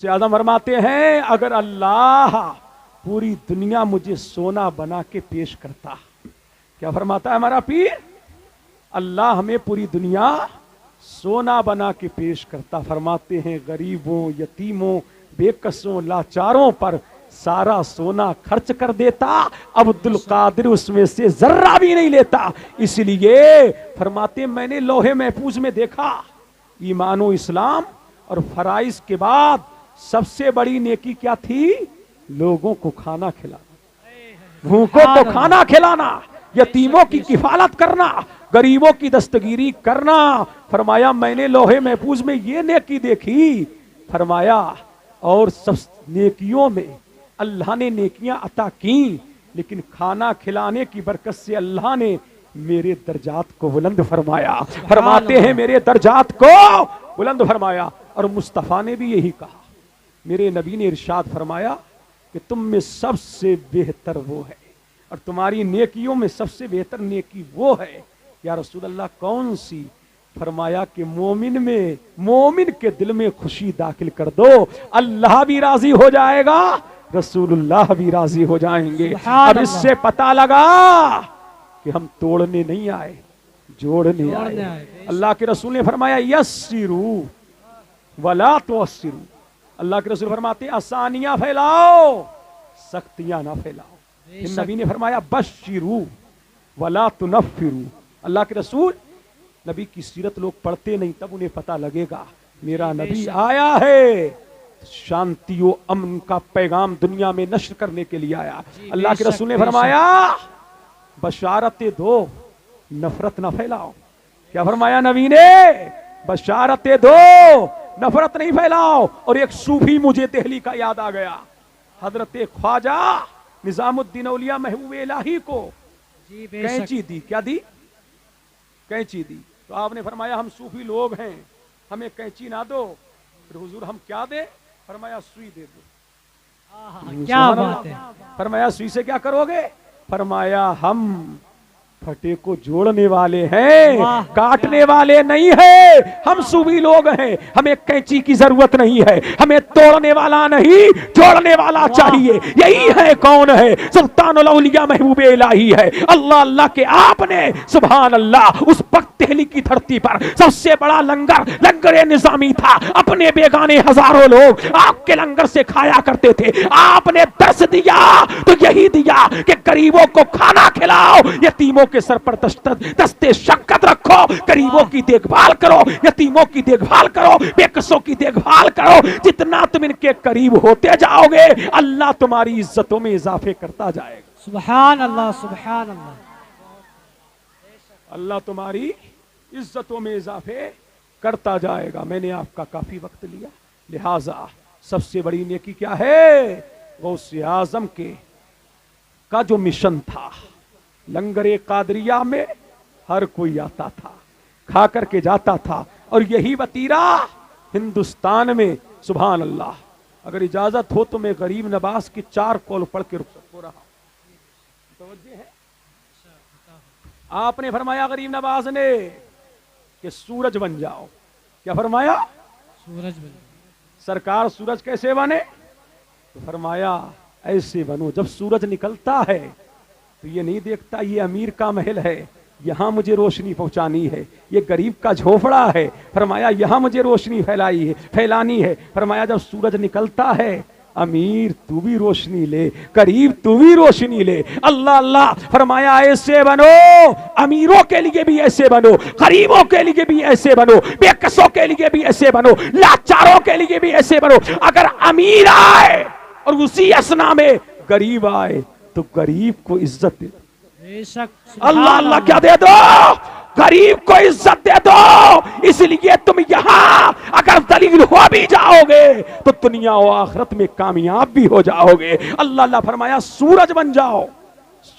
سے اعظم فرماتے ہیں اگر اللہ پوری دنیا مجھے سونا بنا کے پیش کرتا، کیا فرماتا ہے ہمارا پیر؟ اللہ ہمیں پوری دنیا سونا بنا کے پیش کرتا، فرماتے ہیں غریبوں، یتیموں، بے کسوں، لاچاروں پر سارا سونا خرچ کر دیتا، عبد القادر اس میں سے ذرہ بھی نہیں لیتا۔ اس لیے فرماتے میں نے لوح محفوظ میں دیکھا ایمان و اسلام اور فرائض کے بعد سب سے بڑی نیکی کیا تھی؟ لوگوں کو کھانا کھلانا، بھوکوں کو کھانا کھلانا، یتیموں کی کفالت کرنا، غریبوں کی دستگیری کرنا۔ فرمایا میں نے لوح محفوظ میں یہ نیکی دیکھی، فرمایا اور سب نیکیوں میں اللہ نے نیکیاں عطا کی، لیکن کھانا کھلانے کی برکت سے اللہ نے میرے درجات کو بلند فرمایا۔ فرماتے ہیں میرے درجات کو بلند فرمایا۔ اور مصطفیٰ نے بھی یہی کہا، میرے نبی نے ارشاد فرمایا کہ تم میں سب سے بہتر وہ ہے اور تمہاری نیکیوں میں سب سے بہتر نیکی وہ ہے۔ یا رسول اللہ کون سی؟ فرمایا کہ مومن کے دل میں خوشی داخل کر دو، اللہ بھی راضی ہو جائے گا، رسول اللہ بھی راضی ہو جائیں گے۔ اب اس سے پتہ لگا کہ ہم توڑنے نہیں آئے، جوڑنے آئے۔ اللہ کے رسول نے فرمایا یسروا ولا تعسروا، اللہ کے رسول فرماتے ہیں آسانیاں پھیلاؤ، سختیاں نہ پھیلاؤ۔ پھر نبی نے فرمایا بشروا ولا تنفروا، اللہ کے رسول نبی کی سیرت لوگ پڑھتے نہیں، تب انہیں پتہ لگے گا میرا نبی آیا ہے شانتی و امن کا پیغام دنیا میں نشر کرنے کے لیے آیا۔ اللہ کے رسول نے فرمایا بشارت دو، نفرت نہ پھیلاؤ۔ کیا فرمایا نبی نے؟ بشارت دو، نفرت نہیں پھیلاؤ۔ اور ایک صوفی مجھے دہلی کا یاد آ گیا، حضرت خواجہ نظام الدین اولیاء محبوب الہی کو کینچی دی۔ کیا دی؟ کینچی دی۔ تو آپ نے فرمایا ہم صوفی لوگ ہیں، ہمیں کینچی نہ دو۔ پھر حضور ہم کیا دیں؟ فرمایا سوئی دے دو۔ کیا بات ہے! فرمایا سوئی سے کیا کرو گے؟ فرمایا ہم پھٹے کو جوڑنے والے ہیں، کاٹنے والے نہیں ہیں۔ ہم صوفی لوگ ہیں، ہمیں کینچی کی ضرورت نہیں ہے، ہمیں توڑنے والا نہیں جوڑنے والا چاہیے۔ یہی ہے کون ہے؟ سلطان الاولیاء محبوب الہی ہے۔ اللہ اللہ کے آپ نے سبحان اللہ اس وقت دہلی کی دھرتی پر سب سے بڑا لنگر نظامی تھا، اپنے بیگانے ہزاروں لوگ آپ کے لنگر سے کھایا کرتے تھے۔ آپ نے درس دیا تو یہی دیا کہ غریبوں کو کھانا کھلاؤ، یتیموں کے سر پر دستے شفقت رکھو، غریبوں کی دیکھ بھال کرو، یتیموں کی دیکھ بھال کرو، بے کسوں کی دیکھ بھال کرو۔ جتنا تم ان کے قریب ہوتے جاؤ گے اللہ تمہاری عزتوں میں اضافے کرتا جائے گا۔ سبحان اللہ، سبحان اللہ۔ اللہ تمہاری عزتوں میں اضافے کرتا جائے گا۔ میں نے آپ کا کافی وقت لیا، لہٰذا سب سے بڑی نیکی کیا ہے؟ غوث اعظم کا جو مشن تھا، لنگر قادریہ میں ہر کوئی آتا تھا، کھا کر کے جاتا تھا، اور یہی وتیرہ ہندوستان میں سبحان اللہ۔ اگر اجازت ہو تو میں غریب نواز کی 4 کال پڑھ کے رخصت ہو رہا ہوں۔ توجہ ہے؟ آپ نے فرمایا غریب نواز نے کہ سورج بن جاؤ۔ کیا فرمایا؟ سورج بن۔ سرکار سورج کیسے بنے؟ تو فرمایا ایسے بنو جب سورج نکلتا ہے تو یہ نہیں دیکھتا یہ امیر کا محل ہے، یہاں مجھے روشنی پہنچانی ہے، یہ غریب کا جھوپڑا ہے، فرمایا یہاں مجھے روشنی پھیلانی ہے۔ فرمایا جب سورج نکلتا ہے امیر تو بھی روشنی لے، غریب تو بھی روشنی لے۔ اللہ اللہ، فرمایا ایسے بنو، امیروں کے لیے بھی ایسے بنو، غریبوں کے لیے بھی ایسے بنو، بے کسوں کے لیے بھی ایسے بنو، لاچاروں کے لیے بھی ایسے بنو۔ اگر امیر آئے اور اسی اسنا میں غریب آئے تو غریب کو عزت دے دو۔ اللہ اللہ کیا دے دو؟ غریب کو عزت دے دو۔ اس لیے تم یہاں اگر ذلیل ہو بھی جاؤ گے تو دنیا و آخرت میں کامیاب بھی ہو جاؤ گے۔ اللہ اللہ فرمایا سورج بن جاؤ،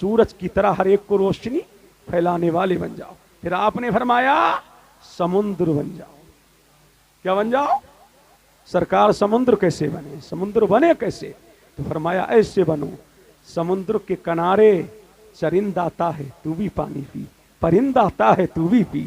سورج کی طرح ہر ایک کو روشنی پھیلانے والے بن جاؤ۔ پھر آپ نے فرمایا سمندر بن جاؤ۔ کیا بن جاؤ؟ سرکار سمندر کیسے بنے؟ سمندر بنے کیسے؟ تو فرمایا ایسے بنو، سمندر کے کنارے چرند آتا ہے تو بھی پانی پی، پرند آتا ہے تو بھی پی،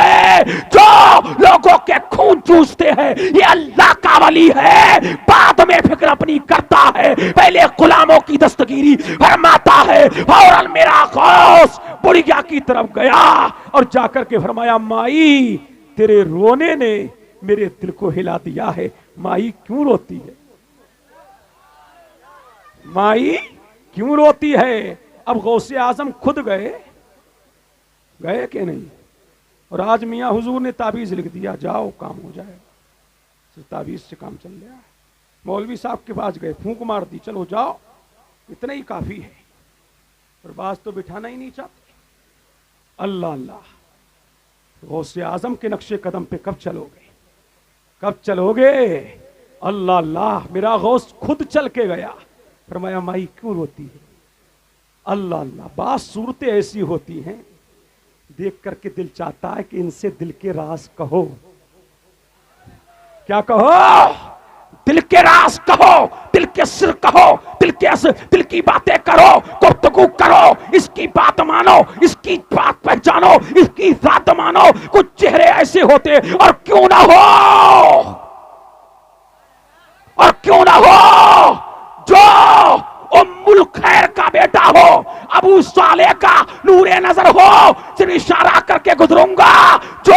ہے جو لوگوں کے خون چوستے ہیں، یہ اللہ کا ولی ہے، بعد میں فکر اپنی کرتا ہے، پہلے غلاموں کی دستگیری فرماتا ہے۔ فوراً میرا غوث بڑھیا کی طرف گیا اور جا کر کے فرمایا مائی تیرے رونے نے میرے دل کو ہلا دیا ہے، مائی کیوں روتی ہے؟ مائی کیوں روتی ہے؟ اب غوث اعظم خود گئے کہ نہیں؟ اور آج میاں حضور نے تعویذ لکھ دیا، جاؤ کام ہو جائے، تعویذ سے کام چل رہا ہے۔ مولوی صاحب کے پاس گئے، پھونک مار دی، چلو جاؤ، اتنا ہی کافی ہے، اور باز تو بٹھانا ہی نہیں چاہتے۔ اللہ اللہ، غوث اعظم کے نقش قدم پہ کب چلو گے؟ کب چلو گے؟ اللہ اللہ، میرا غوث خود چل کے گیا، فرمایا مائی کیوں روتی ہے؟ اللہ اللہ، بعض صورتیں ایسی ہوتی ہیں دیکھ کر کے دل چاہتا ہے کہ ان سے دل کے راز کہو۔ کیا کہو؟ دل کے راز کہو، دل کے سر کہو، دل کی باتیں کرو، گفتگو کرو، اس کی بات مانو، اس کی بات پہچانو، اس کی ذات مانو۔ کچھ چہرے ایسے ہوتے، اور کیوں نہ ہو جو ام الخیر کا بیٹا ہو، ابو صالح کا نور نظر ہو، صرف اشارہ کر کے گزروں گا، جو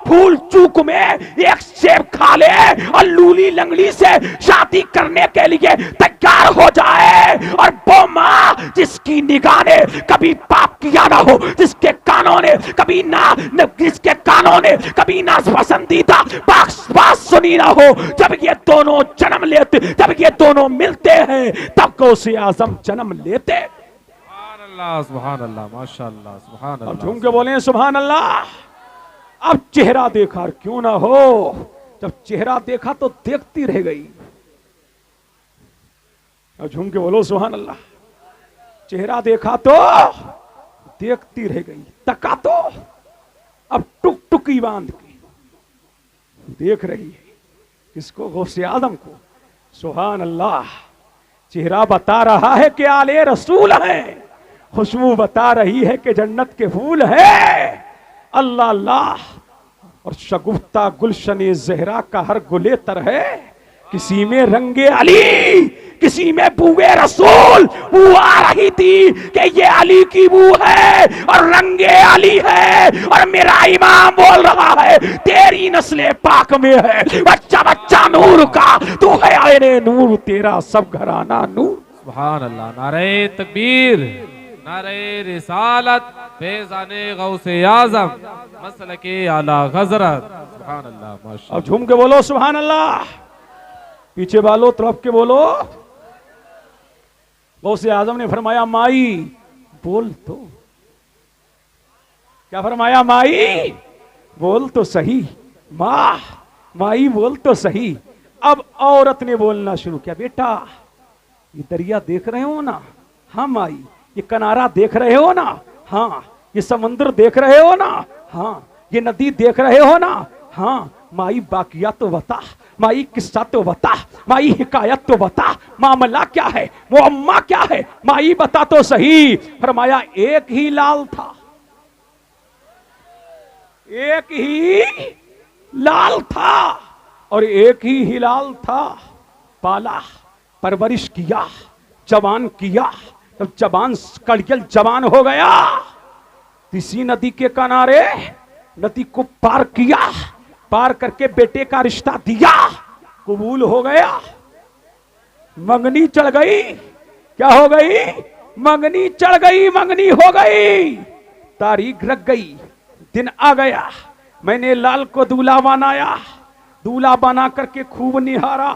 پھول چوک میں ایک سیب کھا لے اور لولی لنگڑی سے شادی کرنے کے لیے تیار ہو جائے، اور وہ ماں جس کی نگاہ نے کبھی پاپ کیا نہ ہو، جس کے کانوں نے کبھی ناپسندیدہ بات سنی نہ ہو، جب یہ دونوں جنم لیتے، جب یہ دونوں ملتے ہیں تب غوث اعظم جنم لیتے۔ سبحان اللہ، سبحان اللہ، ماشاءاللہ، سبحان اللہ۔ اب جھوم کے بولیں سبحان اللہ۔ اب چہرہ دیکھا کیوں نہ ہو، جب چہرہ دیکھا تو دیکھتی رہ گئی۔ اب جھوم کے بولو سبحان اللہ۔ چہرہ دیکھا تو دیکھتی رہ گئی، تکا تو اب ٹک ٹکی باندھ کے دیکھ رہی ہے۔ کس کو؟ غوث اعظم کو۔ سبحان اللہ۔ چہرہ بتا رہا ہے کہ آلِ رسول ہے، خوشبو بتا رہی ہے کہ جنت کے پھول ہے۔ اللہ اللہ، اور شگفتہ گلشن زہرا کا ہر گلے تر ہے، کسی میں رنگ علی، کسی میں بوئے رسول۔ بو آ رہی تھی کہ یہ علی کی بو ہے اور رنگ علی ہے، اور میرا امام بول رہا ہے تیری نسل پاک میں ہے بچہ بچہ نور کا، تو ہے عین نور، تیرا سب گھرانہ نور۔ سبحان اللہ، نعرہ تکبیر، نعرہ رسالت، فیضان غوث اعظم، مسلک اعلی حضرت۔ سبحان اللہ، ماشاءاللہ۔ اب جھوم کے بولو سبحان اللہ۔ پیچھے بالو طرف کے بولو۔ غوث اعظم نے فرمایا مائی بول تو، کیا فرمایا؟ مائی بول تو صحیح، مائی بول تو صحیح۔ اب عورت نے بولنا شروع کیا، بیٹا یہ دریا دیکھ رہے ہو نا؟ ہاں مائی۔ یہ کنارہ دیکھ رہے ہو نا؟ ہاں۔ یہ سمندر دیکھ رہے ہو نا؟ ہاں۔ یہ ندی دیکھ رہے ہو نا؟ ہاں۔ مائی باقیات تو بتا، مائی قصہ تو بتا، مائی حکایت تو بتا، معاملہ کیا ہے، معمہ کیا ہے، مائی بتا تو صحیح۔ فرمایا ایک ہی لال تھا، ایک ہی لال تھا اور ایک ہی ہلال تھا، پالا، پرورش کیا، جوان کیا، جب جوان کڑیل جوان ہو گیا، اسی ندی کے کنارے ندی کو پار کیا، پار کر کے بیٹے کا رشتہ دیا، قبول ہو گیا، منگنی چڑھ گئی۔ کیا ہو گئی؟ منگنی چڑھ گئی، منگنی ہو گئی، تاریخ رکھ گئی، دن آ گیا، میں نے لال کو دولہا بنایا، دولہا بنا کر کے خوب نہارا،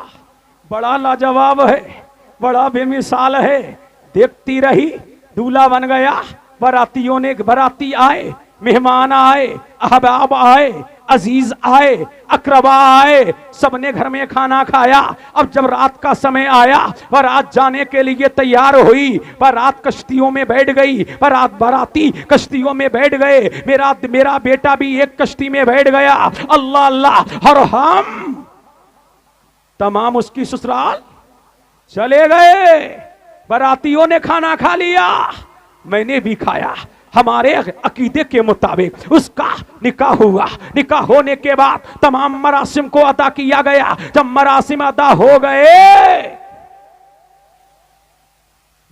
بڑا لاجواب ہے، بڑا بے مثال ہے، دیکھتی رہی، دولہا بن گیا، براتیوں نے، براتی آئے، مہمان آئے، احباب آئے، عزیز آئے، اقربا آئے، سب نے گھر میں کھانا کھایا۔ اب جب رات کا سمے آیا، بارات جانے کے لیے تیار ہوئی، بارات کشتیوں میں بیٹھ گئی، باراتی کشتیوں میں بیٹھ گئے، میرا بیٹا بھی ایک کشتی میں بیٹھ گیا۔ اللہ اللہ، اور ہم تمام اس کی سسرال چلے گئے۔ براتیوں نے کھانا کھا لیا، میں نے بھی کھایا، ہمارے عقیدے کے مطابق اس کا نکاح ہوا. نکاح ہونے کے بعد تمام مراسم کو ادا کیا گیا. جب مراسم ادا ہو گئے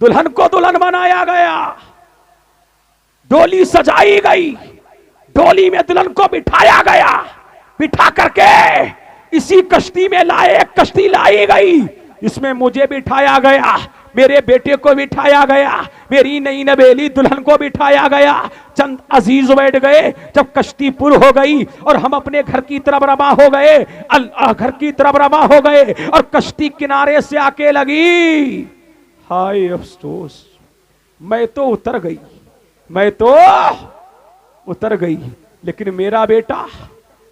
دلہن کو دلہن بنایا گیا, ڈولی سجائی گئی, ڈولی میں دلہن کو بٹھایا گیا, بٹھا کر کے اسی کشتی میں لائے, ایک کشتی لائی گئی, اس میں مجھے بٹھایا گیا, میرے بیٹے کو بٹھایا گیا, میری نئی نویلی دلہن کو بٹھایا گیا. چند عزیز بیٹھ گئے. جب کشتی پر ہو گئی اور ہم اپنے گھر کی طرف رواں ہو گئے, گھر کی طرف رواں ہو گئے اور کشتی کنارے سے آ کے لگی, ہائے افسوس, میں تو اتر گئی, میں تو اتر گئی, لیکن میرا بیٹا,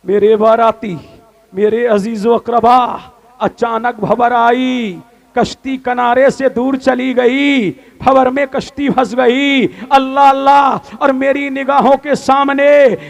میرے باراتی, میرے عزیز و اقربا, اچانک بھور آئی, کشتی کنارے سے دور چلی گئی, بھور میں کشتی پھنس گئی. اللہ اللہ, اور میری نگاہوں کے سامنے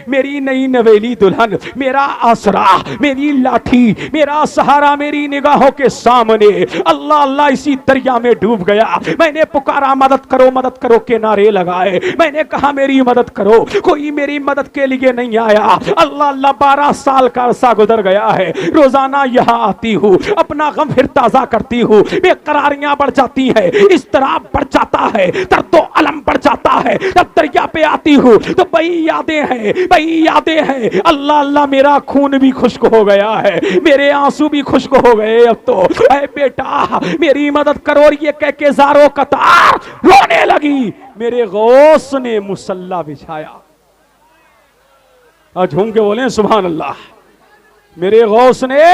میری نئی نویلی دلہن, میرا آسرا, میری لاٹھی, میرا سہارا میری نگاہوں کے سامنے. اللہ اللہ, اسی دریا میں ڈوب گیا. میں نے پکارا مدد کرو مدد کرو کے نعرے لگائے, میں نے کہا میری مدد کرو, کوئی میری مدد کے لیے نہیں آیا. اللہ اللہ, 12 سال کا عرصہ گزر گیا ہے, روزانہ یہاں آتی ہوں, اپنا غم پھر تازہ کرتی ہوں, بے قراریاں بڑھ جاتی ہے, اضطراب بڑھ جاتا ہے, درد و علم بڑھ جاتا ہے. جب دریا پہ آتی ہوں تو بئی یادیں ہیں, بئی یادیں ہیں. اللہ اللہ, میرا خون بھی خشک ہو گیا ہے, میرے آنسو بھی خشک ہو گئے. اب تو اے بیٹا میری مدد کرو, اور یہ کہہ کے زاروں قطار رونے لگی. میرے غوث نے مصلی بچھایا, جھوم کے بولیں سبحان اللہ. میرے غوث نے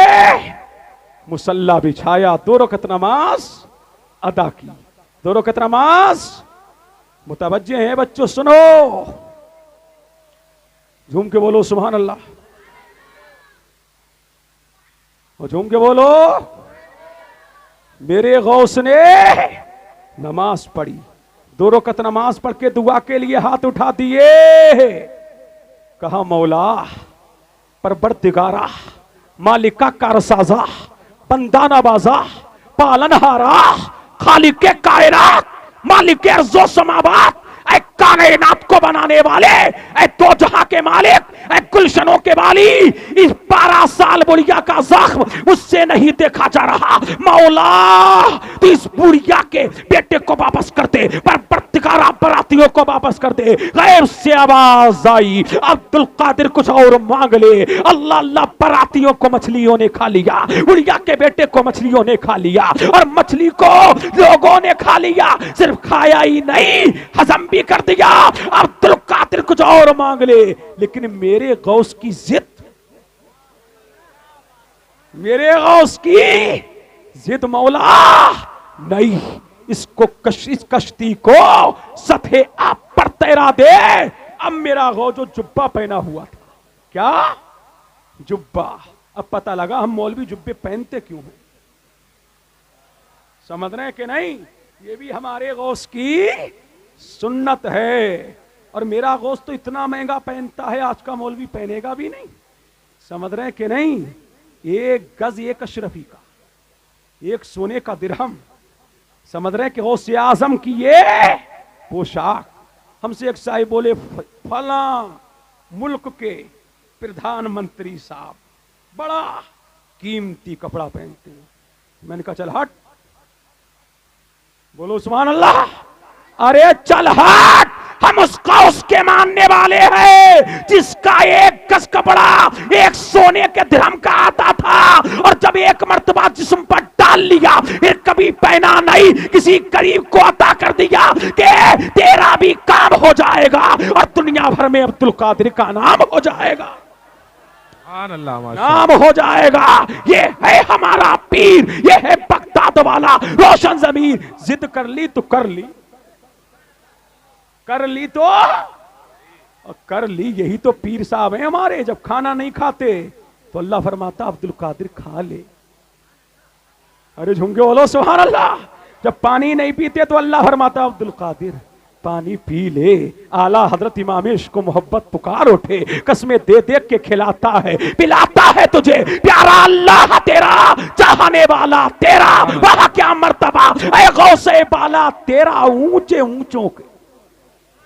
مصلی بچھایا, 2 رکعت نماز ادا کی. 2 رکعت نماز. متوجہ ہیں بچوں, سنو, جھوم کے بولو سبحان اللہ, اور جھوم کے بولو. میرے غوث نے نماز پڑھی, 2 رکعت نماز پڑھ کے دعا کے لیے ہاتھ اٹھا دیے. کہا مولا, پروردگارا, مالکہ کارسازا, بندہ نوازا, پالنہارا, خالق کائنات, مالک ارض و سماوات, اے کائنات کو بنانے والے, اے 2 جہاں کے مالک, اے گلشنوں کے والی, اس 12 سال بڑھیا کا زخم مجھ سے نہیں دیکھا جا رہا. مولا تو اس بڑھیا کے بیٹے کو واپس کر دے, پروردگارا براتیوں کو واپس کر دے. غیب سے آواز آئی, عبد القادر کچھ اور مانگ لے. اللہ اللہ, براتیوں کو مچھلیوں نے کھا لیا, بڑھیا کے بیٹے کو مچھلیوں نے کھا لیا, اور مچھلی کو لوگوں نے کھا لیا. صرف کھایا ہی نہیں, ہضم بھی کر دیا. عبد القادر کچھ اور مانگ لے. لیکن میرے غوث کی ضد, میرے غوث کی ضد, مولا نہیں, اس کشتی کو سطح آپ پر تیرا دے. اب میرا غوث جو جبہ پہنا ہوا تھا, کیا جبہ, اب پتہ لگا ہم مولوی جبے پہنتے کیوں ہیں. سمجھ رہے ہیں کہ نہیں؟ یہ بھی ہمارے غوث کی سنت ہے. اور میرا غوث تو اتنا مہنگا پہنتا ہے, آج کا مولوی پہنے گا بھی نہیں. سمجھ رہے ہیں کہ نہیں؟ 1 گز 1 اشرفی کا, 1 سونے کا درہم. سمجھ رہے ہیں کہ غوث اعظم کی یہ پوشاک. ہم سے ایک صاحب بولے, فلاں ملک کے پردھان منتری صاحب بڑا قیمتی کپڑا پہنتے ہیں. میں نے کہا چل ہٹ, بولو سبحان اللہ. ارے چل ہٹ, ہم اس غوث کے ماننے والے ہیں جس کا 1 گز کپڑا 1 سونے کے درہم کا آتا تھا, اور جب 1 مرتبہ جسم پر ڈال لیا پھر کبھی پہنا نہیں. کسی غریب کو عطا کر دیا کہ تیرا بھی کام ہو جائے گا, اور دنیا بھر میں عبد القادر کا نام ہو جائے گا, نام ہو جائے گا. یہ ہے ہمارا پیر, یہ ہے بغداد والا روشن ضمیر. ضد کر لی تو کر لی, کر لی تو کر لی. یہی تو پیر صاحب ہیں ہمارے. جب کھانا نہیں کھاتے تو اللہ فرماتا عبد القادر کھا لے. ارے جھوم کے بولو سبحان اللہ. جب پانی نہیں پیتے تو اللہ فرماتا عبد القادر پانی پی لے. اعلیٰ حضرت امام عشق و محبت پکار اٹھے, قسمیں دے دے کے کھلاتا ہے پلاتا ہے تجھے. پیارا اللہ تیرا, چاہنے والا تیرا, وہاں کیا مرتبہ, اے غوث بالا تیرا, اونچے اونچوں کے